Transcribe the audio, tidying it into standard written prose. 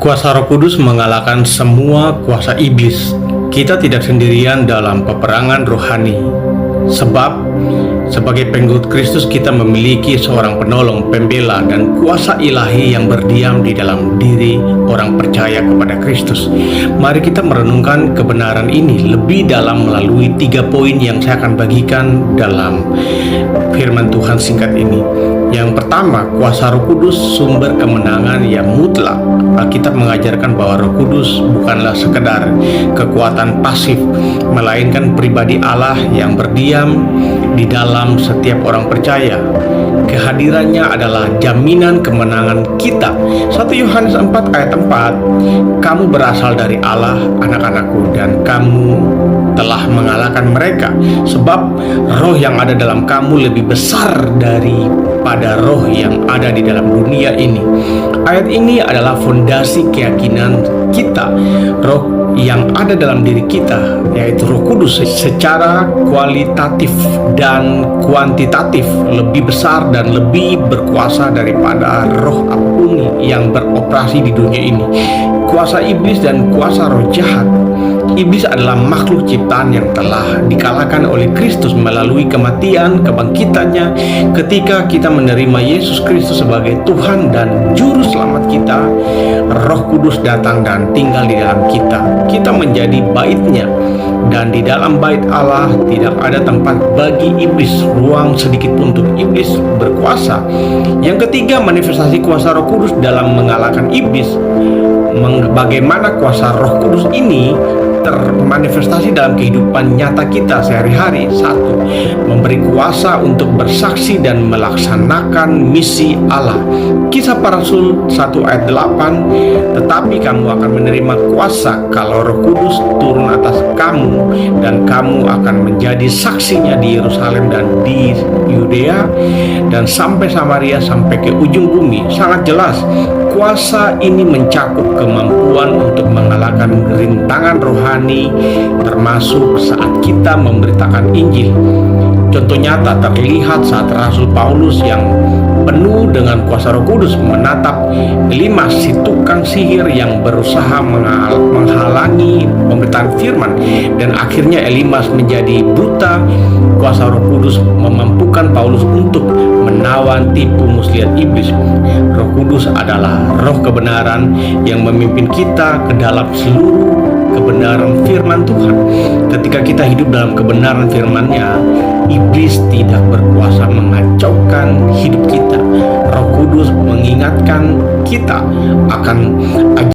Kuasa Roh Kudus mengalahkan semua kuasa iblis. Kita tidak sendirian dalam peperangan rohani. Sebab sebagai pengikut Kristus kita memiliki seorang penolong, pembela, dan kuasa ilahi yang berdiam di dalam diri orang percaya kepada Kristus. Mari kita merenungkan kebenaran ini lebih dalam melalui 3 poin yang saya akan bagikan dalam firman Tuhan singkat ini. Yang pertama, kuasa Roh Kudus sumber kemenangan yang mutlak. Alkitab mengajarkan bahwa Roh Kudus bukanlah sekedar kekuatan pasif, melainkan pribadi Allah yang berdiam di dalam setiap orang percaya. Kehadirannya adalah jaminan kemenangan kita. 1 Yohanes 4 ayat 4, kamu berasal dari Allah, anak-anakku, dan kamu telah mengalahkan mereka, sebab roh yang ada dalam kamu lebih besar daripada roh yang ada di dalam dunia ini. Ayat ini adalah fondasi keyakinan kita. Roh yang ada dalam diri kita, yaitu Roh Kudus, secara kualitatif dan kuantitatif lebih besar dan lebih berkuasa daripada roh apapun yang beroperasi di dunia ini. Kuasa iblis dan kuasa roh jahat. Iblis adalah makhluk ciptaan yang telah dikalahkan oleh Kristus melalui kematian, kebangkitannya. Ketika kita menerima Yesus Kristus sebagai Tuhan dan Juru Selamat kita, Roh Kudus datang dan tinggal di dalam kita. Kita menjadi bait-Nya, dan di dalam bait Allah tidak ada tempat bagi iblis, ruang sedikit pun untuk iblis berkuasa. Yang ketiga, manifestasi kuasa Roh Kudus dalam mengalahkan iblis. Bagaimana kuasa Roh Kudus ini termanifestasi dalam kehidupan nyata kita sehari-hari? 1. Memberi kuasa untuk bersaksi dan melaksanakan misi Allah. Kisah Para Rasul 1 ayat 8, tetapi kamu akan menerima kuasa kalau Roh Kudus turun atas kamu, dan kamu akan menjadi saksinya di Yerusalem dan di Yudea dan sampai Samaria, sampai ke ujung bumi. Sangat jelas, kuasa ini mencakup kemampuan untuk mengalahkan rintangan rohani, termasuk saat kita memberitakan Injil. Contoh nyata terlihat saat Rasul Paulus yang penuh dengan kuasa Roh Kudus menatap Elimas, si tukang sihir yang berusaha menghalangi pemberitaan firman, dan akhirnya Elimas menjadi buta. Kuasa Roh Kudus memampukan Paulus untuk menawan tipu muslihat iblis. Roh Kudus adalah roh kebenaran yang memimpin kita ke dalam seluruh kebenaran firman Tuhan. Ketika kita hidup dalam kebenaran firman-Nya, iblis tidak berkuasa mengacaukan hidup kita. Roh Kudus mengingatkan kita akan